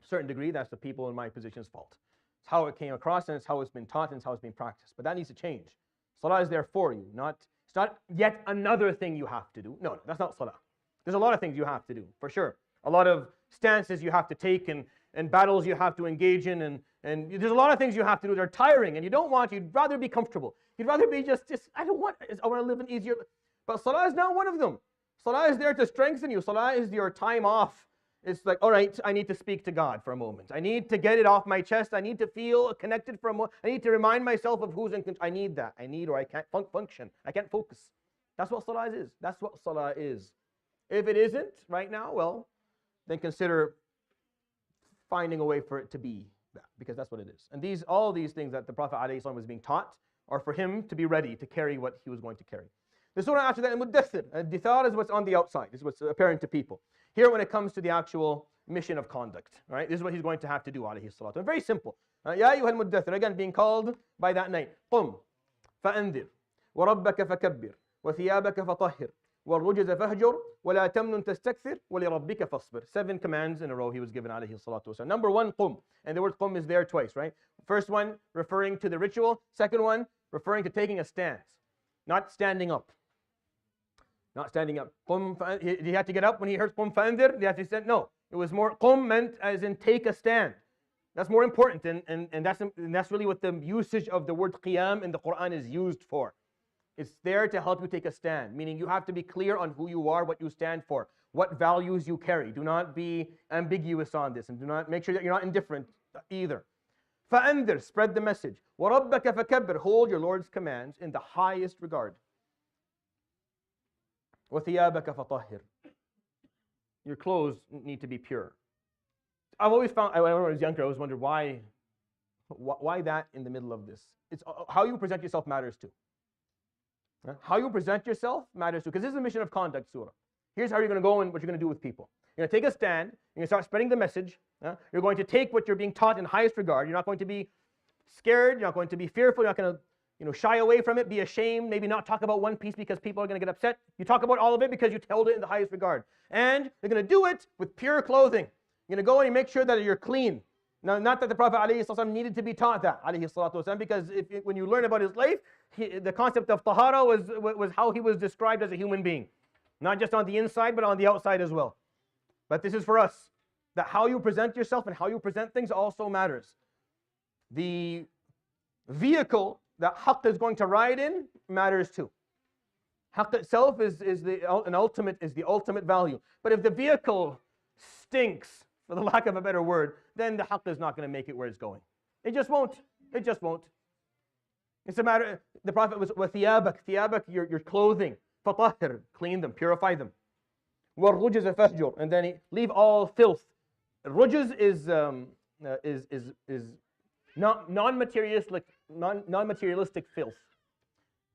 To a certain degree, that's the people in my position's fault. It's how it came across, and it's how it's been taught, and it's how it's been practiced. But that needs to change. Salah is there for you. It's not yet another thing you have to do. No, that's not salah. There's a lot of things you have to do, for sure. A lot of stances you have to take, and battles you have to engage in, and there's a lot of things you have to do that are tiring, and you'd rather be comfortable. You'd rather be just I want to live an easier. But salah is not one of them. Salah is there to strengthen you. Salah is your time off. It's like, all right, I need to speak to God for a moment. I need to get it off my chest. I need to feel connected for a moment. I need to remind myself of who's in control. I need that. Or I can't function. I can't focus. That's what salah is. That's what salah is. If it isn't right now, well, then consider finding a way for it to be that, because that's what it is. And all these things that the Prophet ﷺ was being taught are for him to be ready to carry what he was going to carry. The surah after that, Al-Muddathir. Al-Dithar is what's on the outside. This is what's apparent to people. Here, when it comes to the actual mission of conduct, right? This is what he's going to have to do, alayhi salatu. And very simple. Ya ayyuha al-muddathir, again, being called by that name. Qum fa'andir, wa rabbaka fakabbir, wa thiyabaka fatahhir, wa rujuza fahjur, wa la tamnun tastakthir, wa li rabbika fasbir. 7 commands in a row he was given, alayhi salatu wasalam. Number 1, qum. And the word qum is there twice, right? First one, referring to the ritual. Second one, referring to taking a stance. Not standing up. Not standing up. He had to get up when he heard qum fa'andir. He had to stand. No, it was more qum meant as in take a stand. That's more important, and that's really what the usage of the word qiyam in the Quran is used for. It's there to help you take a stand, meaning you have to be clear on who you are, what you stand for, what values you carry. Do not be ambiguous on this, and do not make sure that you're not indifferent either. Fa'andir, spread the message. وَرَبَّكَ فَكَبِّرْ, hold your Lord's commands in the highest regard. وَثِيَابَكَ فَطَهِّرْ, your clothes need to be pure. I've always found, when I was younger, I always wondered why that in the middle of this. It's how you present yourself matters too. How you present yourself matters too, because this is a mission of conduct surah. Here's how you're going to go and what you're going to do with people. You're going to take a stand. You're going to start spreading the message. You're going to take what you're being taught in highest regard. You're not going to be scared. You're not going to be fearful. You're not going to shy away from it, be ashamed, maybe not talk about one piece because people are going to get upset. You talk about all of it because you held it in the highest regard. And you're going to do it with pure clothing. You're going to go and you make sure that you're clean. Now, not that the Prophet ﷺ needed to be taught that, because when you learn about his life, the concept of tahara was how he was described as a human being. Not just on the inside, but on the outside as well. But this is for us, that how you present yourself and how you present things also matters. The vehicle that haqq is going to ride in matters too. Haqq itself is the ultimate value. But if the vehicle stinks, for the lack of a better word, then the haqq is not going to make it where it's going. It just won't. It just won't. It's a matter, the Prophet was, وَثِيَابَكَ, your clothing, فَطَهِّرْ, clean them, purify them. وَالرُّجُزَ فَهْجُرْ, and then leave all filth. Rujuz is non-materialistic filth.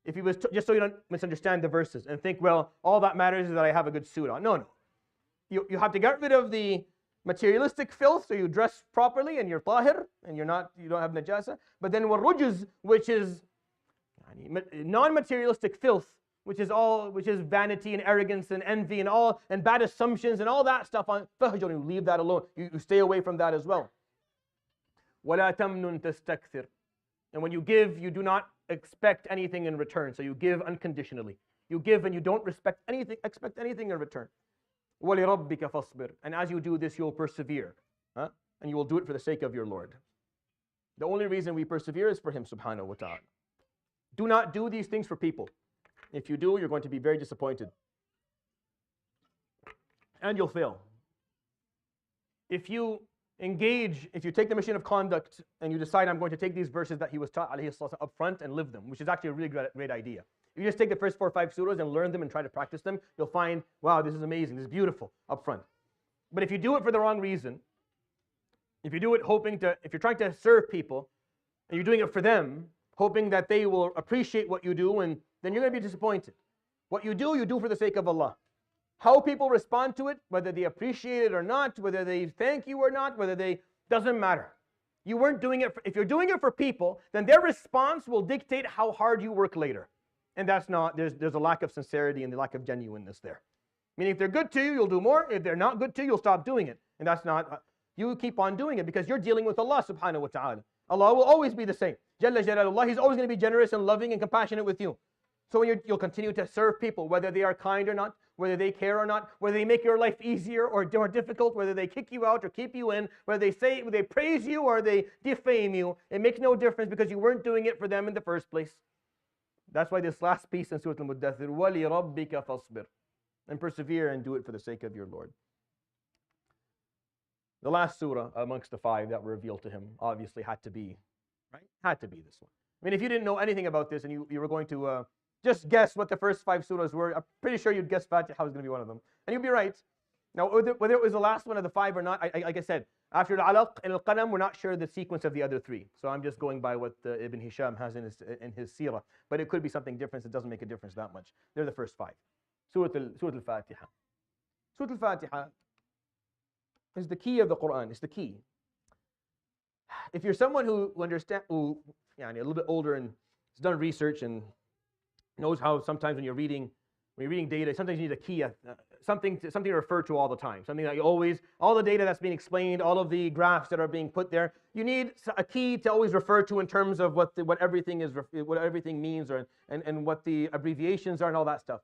If he was just so you don't misunderstand the verses and think, well, all that matters is that I have a good suit on. No. You have to get rid of the materialistic filth, so you dress properly and you're tahir and you don't have najasa. But then warujuz, which is non-materialistic filth, which is vanity and arrogance and envy and bad assumptions and all that stuff on fahjur, you leave that alone. You stay away from that as well. وَلَا تَمْنُن تَسْتَكْثِرْ, and when you give, you do not expect anything in return. So you give unconditionally. You give and you don't expect anything in return. وَلِرَبِّكَ فَاصْبِرْ, and as you do this, you'll persevere. And you will do it for the sake of your Lord. The only reason we persevere is for Him subhanahu wa ta'ala. Do not do these things for people. If you do, you're going to be very disappointed. And you'll fail. If you take the mission of conduct and you decide, I'm going to take these verses that he was taught up front and live them, which is actually a really great idea. If you just take the first 4 or 5 surahs and learn them and try to practice them, you'll find, wow, this is amazing, this is beautiful up front. But if you do it for the wrong reason, If you do it if you're trying to serve people, and you're doing it for them, hoping that they will appreciate what you do, and then you're going to be disappointed. What you do for the sake of Allah. How people respond to it, whether they appreciate it or not, whether they thank you or not, doesn't matter. You weren't doing it if you're doing it for people, then their response will dictate how hard you work later. And that's not, there's a lack of sincerity and a lack of genuineness there. Meaning if they're good to you, you'll do more. If they're not good to you, you'll stop doing it. And that's not, you keep on doing it because you're dealing with Allah subhanahu wa ta'ala. Allah will always be the same. Jalla Jalalullah, He's always going to be generous and loving and compassionate with you. So when you'll continue to serve people, whether they are kind or not, whether they care or not, whether they make your life easier or more difficult, whether they kick you out or keep you in, whether they praise you or they defame you, it makes no difference because you weren't doing it for them in the first place. That's why this last piece in Surah Al-Muddathir, وَلِرَبِّكَ فَاصْبِرْ, and persevere and do it for the sake of your Lord. The last surah amongst the 5 that were revealed to him obviously had to be this one. I mean, if you didn't know anything about this and you were going to just guess what the first 5 surahs were, I'm pretty sure you'd guess Fatiha was going to be one of them. And you'd be right. Now, whether it was the last one of the 5 or not, like I said, after Al-Alaq and Al-Qalam, we're not sure the sequence of the other 3. So I'm just going by what Ibn Hisham has in his Seerah. But it could be something different. It doesn't make a difference that much. They're the first 5. Surah Al-Fatiha. Surah Al-Fatiha is the key of the Quran. It's the key. If you're someone who understands, a little bit older and has done research and knows how sometimes when you're reading data, sometimes you need a key, something to refer to all the time. Something that you always, all the data that's being explained, all of the graphs that are being put there, you need a key to always refer to in terms of what everything means, and what the abbreviations are and all that stuff.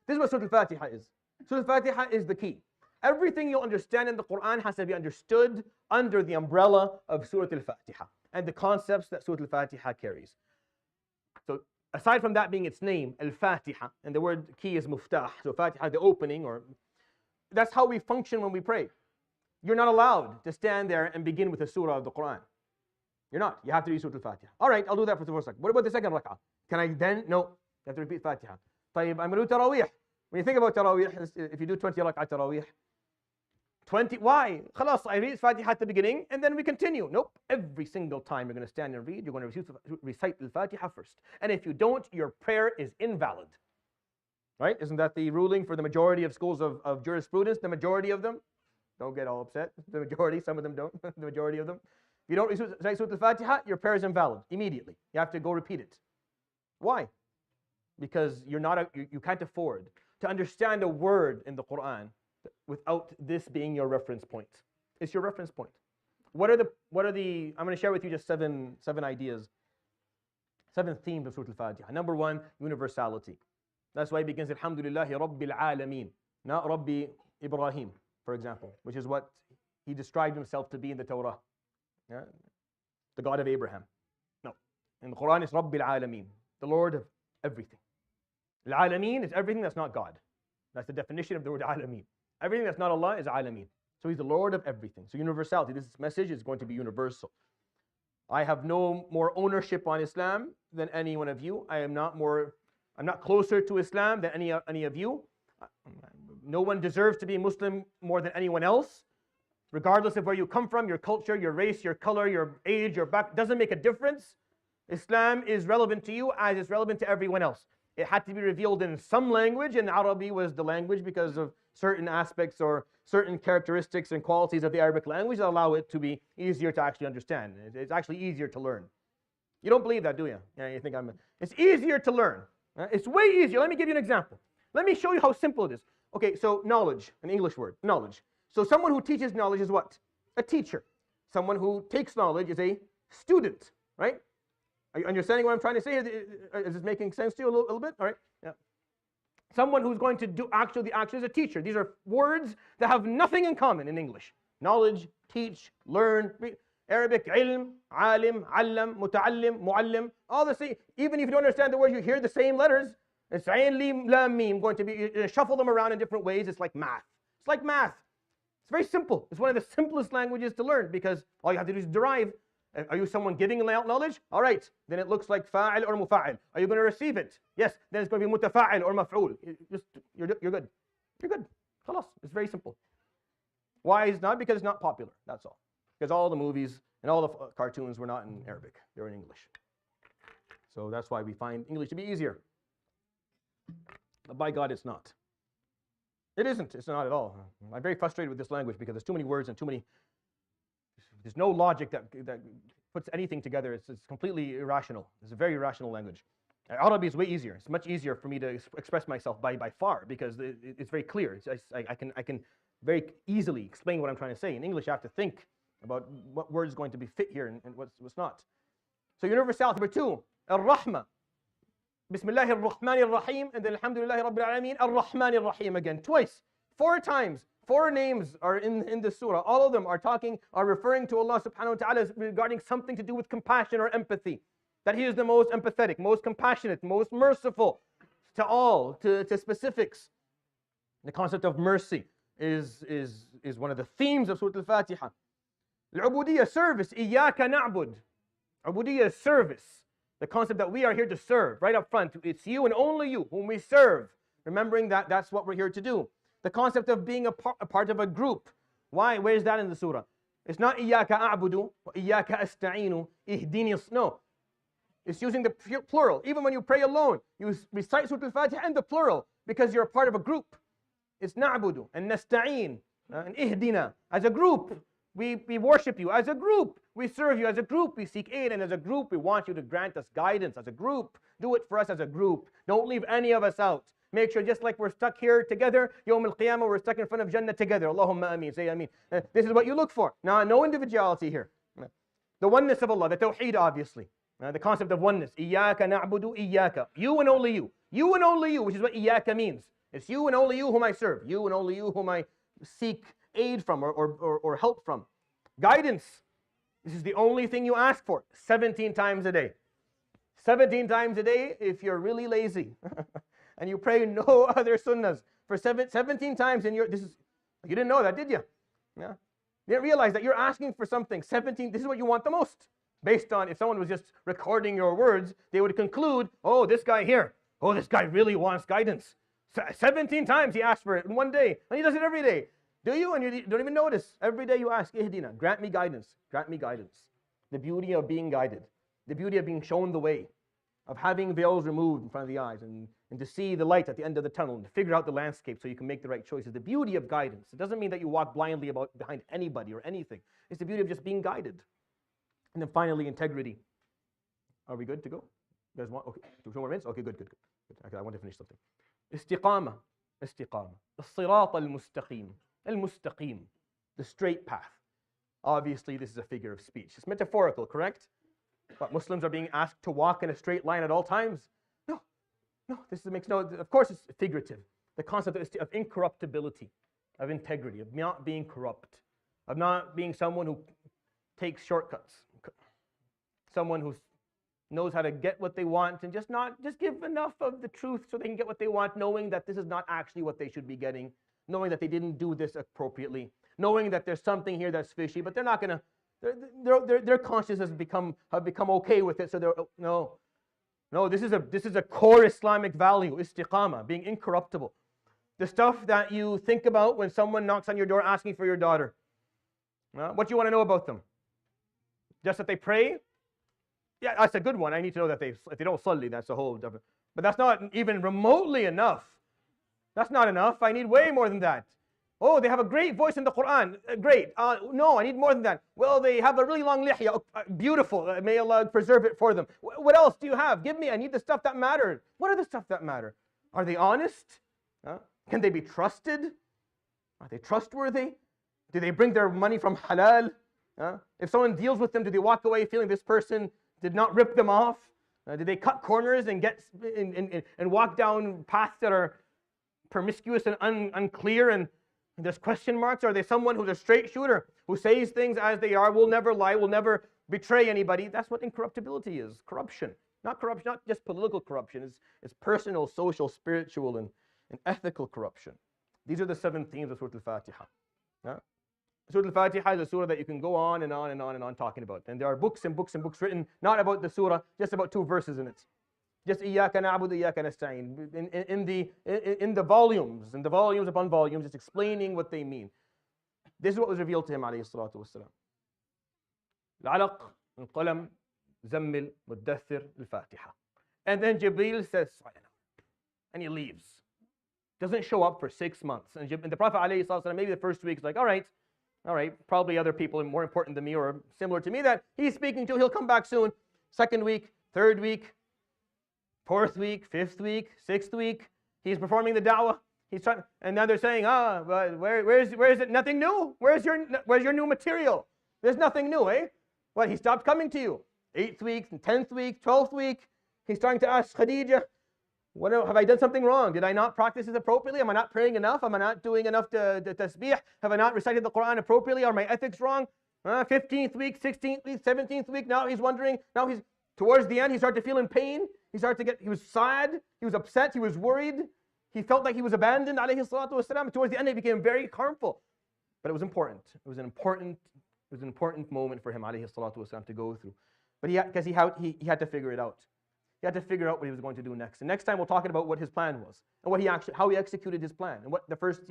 This is what Surah Al-Fatiha is. Surah Al-Fatiha is the key. Everything you'll understand in the Quran has to be understood under the umbrella of Surah Al-Fatiha and the concepts that Surah Al-Fatiha carries. So aside from that being its name, Al-Fatiha, and the word key is muftah, so Fatiha, the opening, or that's how we function when we pray. You're not allowed to stand there and begin with a surah of the Quran. You're not. You have to read Surah Al-Fatiha. All right, I'll do that for the first second. What about the second rak'ah? Can I then? No. You have to repeat Fatiha. طيب, I'm going to do Taraweeh. When you think about Taraweeh, if you do 20 rak'ah Taraweeh, 20, why? Khalas, I read Fatiha at the beginning and then we continue. Nope. Every single time you're going to stand and read, you're going to recite Al-Fatiha first. And if you don't, your prayer is invalid. Right? Isn't that the ruling for the majority of schools of jurisprudence? The majority of them? Don't get all upset. The majority, some of them don't. The majority of them. If you don't recite Surah Al-Fatiha, your prayer is invalid immediately. You have to go repeat it. Why? Because you can't afford to understand a word in the Quran without this being your reference point. It's your reference point. What are the I'm going to share with you just seven ideas, 7 themes of Surah Al-Fatiha. Number 1, universality. That's why it begins Alhamdulillahi Rabbil Alameen, not Rabbi Ibrahim, for example, which is what he described himself to be in the Torah. Yeah? The God of Abraham. No. In the Quran it's Rabbil Alameen, the Lord of everything. Al-Alameen is everything that's not God. That's the definition of the word Alameen. Everything that's not Allah is Alameen. So He's the Lord of everything. So universality, this message is going to be universal. I have no more ownership on Islam than any one of you. I'm not closer to Islam than any of you. No one deserves to be a Muslim more than anyone else. Regardless of where you come from, your culture, your race, your color, your age, your background, doesn't make a difference. Islam is relevant to you as it's relevant to everyone else. It had to be revealed in some language, and Arabic was the language because of certain aspects or certain characteristics and qualities of the Arabic language that allow it to be easier to actually understand. It's actually easier to learn. You don't believe that, do you? Yeah, you think it's easier to learn. It's way easier. Let me give you an example. Let me show you how simple it is. Okay, so knowledge, an English word, knowledge. So someone who teaches knowledge is what? A teacher. Someone who takes knowledge is a student, right? Are you understanding what I'm trying to say? Is this making sense to you a little bit? All right. Yeah. Someone who's going to do the action is a teacher. These are words that have nothing in common in English. Knowledge, teach, learn. Arabic, ilm, alim, allam, muta'allim, mu'allim. All the same. Even if you don't understand the word, you hear the same letters. It's ayn, lim, lam, mim. Going to be shuffle them around in different ways. It's like math. It's like math. It's very simple. It's one of the simplest languages to learn because all you have to do is derive. Are you someone giving knowledge? All right, then it looks like fa'il or mufa'il. Are you going to receive it? Yes, then it's going to be mutafa'il or maf'ul. You're good. You're good. Khalas. It's very simple. Why is not? Because it's not popular. That's all. because all the movies and all the cartoons were not in Arabic. They were in English. So that's why we find English to be easier. But by God, it's not. It isn't. It's not at all. I'm very frustrated with this language because there's too many words and there's no logic that puts anything together. It's completely irrational. It's a very irrational language. Arabic is way easier. It's much easier for me to express myself by far because it's very clear. I can very easily explain what I'm trying to say. In English, I have to think about what word is going to be fit here and what's not. So universality. Number 2, Ar-Rahma. Bismillah ar-Rahman ar-Rahim, and then Alhamdulillah Rabbil Alameen, Ar-Rahman ar-Rahim again, twice, 4 times. 4 names are in the surah. All of them are referring to Allah subhanahu wa ta'ala regarding something to do with compassion or empathy. That He is the most empathetic, most compassionate, most merciful to all, to specifics. The concept of mercy is one of the themes of Surah Al-Fatiha. Al-Ubudiyya, service, Iyaka na'bud. Ubudiyya is service. The concept that we are here to serve, right up front. It's you and only you whom we serve. Remembering that that's what we're here to do. The concept of being a part of a group. Why? Where is that in the surah? It's not Iyaka a'budu, wa Iyaka asta'inu, ihdini. No. It's using the plural. Even when you pray alone, you recite Surah Al-Fatiha in the plural because you're a part of a group. It's na'budu and nasta'in and ihdina. As a group, we worship you. As a group, we serve you. As a group, we seek aid. And as a group, we want you to grant us guidance. As a group, do it for us as a group. Don't leave any of us out. Make sure just like we're stuck here together, Yawm al-Qiyamah, we're stuck in front of Jannah together. Allahumma ameen. Say ameen. This is what you look for. Now, no individuality here. The oneness of Allah, the tawheed obviously. The concept of oneness. Iyaka na'budu iyaka. You and only you. You and only you, which is what iyaka means. It's you and only you whom I serve. You and only you whom I seek aid from or help from. Guidance. This is the only thing you ask for 17 times a day. 17 times a day if you're really lazy. And you pray no other sunnahs for 17 times in you didn't know that, did you? Yeah. You didn't realize that you're asking for something 17, this is what you want the most. Based on, if someone was just recording your words, they would conclude, oh, this guy here, oh, this guy really wants guidance. 17 times he asked for it in one day, and he does it every day. Do you? And you don't even notice. Every day you ask, Ihdina, grant me guidance, grant me guidance. The beauty of being guided, the beauty of being shown the way, of having veils removed in front of the eyes and to see the light at the end of the tunnel and to figure out the landscape so you can make the right choices. The beauty of guidance. It doesn't mean that you walk blindly behind anybody or anything. It's the beauty of just being guided. And then finally, integrity. Are we good to go? There's one. Okay, 2 more minutes? Okay, good. Okay, I want to finish something. Istiqama. As-sirat al-mustaqim. Al-mustaqim. The straight path. Obviously, this is a figure of speech. It's metaphorical, correct? But Muslims are being asked to walk in a straight line at all times? No, this makes no, of course it's figurative. The concept of incorruptibility, of integrity, of not being corrupt, of not being someone who takes shortcuts, someone who knows how to get what they want and just give enough of the truth so they can get what they want, knowing that this is not actually what they should be getting, knowing that they didn't do this appropriately, knowing that there's something here that's fishy, but they're not going to, their conscience have become okay with it, so they're, no, this is a core Islamic value, istiqama, being incorruptible. The stuff that you think about when someone knocks on your door asking for your daughter. What do you want to know about them? Just that they pray? Yeah, that's a good one. I need to know that if they don't salli, that's a whole different. But that's not even remotely enough. That's not enough. I need way more than that. Oh, they have a great voice in the Quran. Great. No, I need more than that. Well, they have a really long lihya. Beautiful. May Allah preserve it for them. What else do you have? Give me. I need the stuff that matters. What are the stuff that matter? Are they honest? Can they be trusted? Are they trustworthy? Do they bring their money from halal? If someone deals with them, do they walk away feeling this person did not rip them off? Do they cut corners and get and walk down paths that are promiscuous and unclear and there's question marks? Are they someone who's a straight shooter, who says things as they are, will never lie, will never betray anybody? That's what incorruptibility is. Corruption. Not corruption, not just political corruption. It's personal, social, spiritual, and ethical corruption. These are the 7 themes of Surah Al-Fatiha. Surah Al-Fatiha is a surah that you can go on and on and on and on talking about. And there are books and books and books written, not about the surah, just about 2 verses in it. Just Iyaka na'budu, Iyaka nasta'in. In the volumes, upon volumes, it's explaining what they mean. This is what was revealed to him, alayhi salatu wasalam. العلق, القلم, زمل, مدثر, al-Fatiha. And then Jibreel says, and he leaves. Doesn't show up for 6 months. And the Prophet ﷺ, maybe the first week is like, all right, probably other people more important than me or similar to me that he's speaking to, he'll come back soon. Second week, third week, fourth week, fifth week, sixth week, he's performing the da'wah. He's trying, and now they're saying, but where is it? Nothing new? Where's your new material? There's nothing new, eh? What, he stopped coming to you? 8th week, 10th week, 12th week, he's starting to ask Khadija, have I done something wrong? Did I not practice this appropriately? Am I not praying enough? Am I not doing enough to tasbih? Have I not recited the Quran appropriately? Are my ethics wrong? 15th week, 16th week, 17th week, now he's wondering, now he's, towards the end, he started to feel in pain. He was sad, he was upset, he was worried. He felt like he was abandoned, alayhi salatu wasalam. Towards the end, it became very harmful. But it was important. It was an important moment for him, alayhi salatu wasalam, to go through. But he had to figure it out. He had to figure out what he was going to do next. And next time we'll talk about what his plan was and how he executed his plan and what the first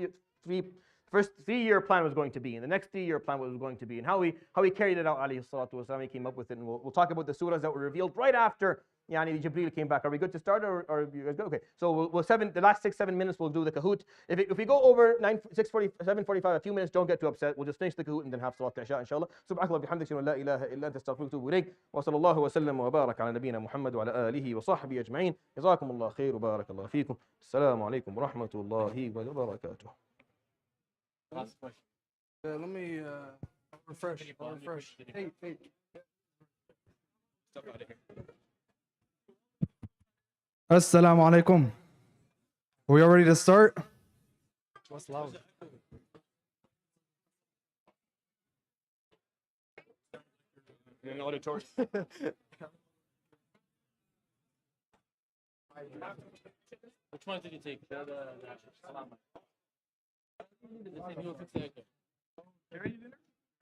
3-year plan was going to be, and the next 3-year plan was going to be, and how he carried it out, alayhi salatu wasalam. He came up with it, and we'll talk about the surahs that were revealed right after Jibreel came back. Are we good to start, or you guys good? Okay. So the last 6-7 minutes we'll do the kahoot. If we go over 7:45, a few minutes, don't get too upset. We'll just finish the kahoot and then have salat al-isha, inshallah. Subhanakallah bihamdika la ilaha illa anta astaghfiruka wa atubu ilayk. Wa sallallahu wa sallam wa baraka ala nabiyyina Muhammad wa ala alihi wa sahbihi ajma'in. Jazakumullah khair wa barakallahu feekum. Assalamu alaikum wa rahmatullahi wa barakatuh. Last question. Let me refresh. Hey. Step out of here. Assalamu alaikum. Are we all ready to start? What's loud? In an auditorium. Which one did you take? The Salam.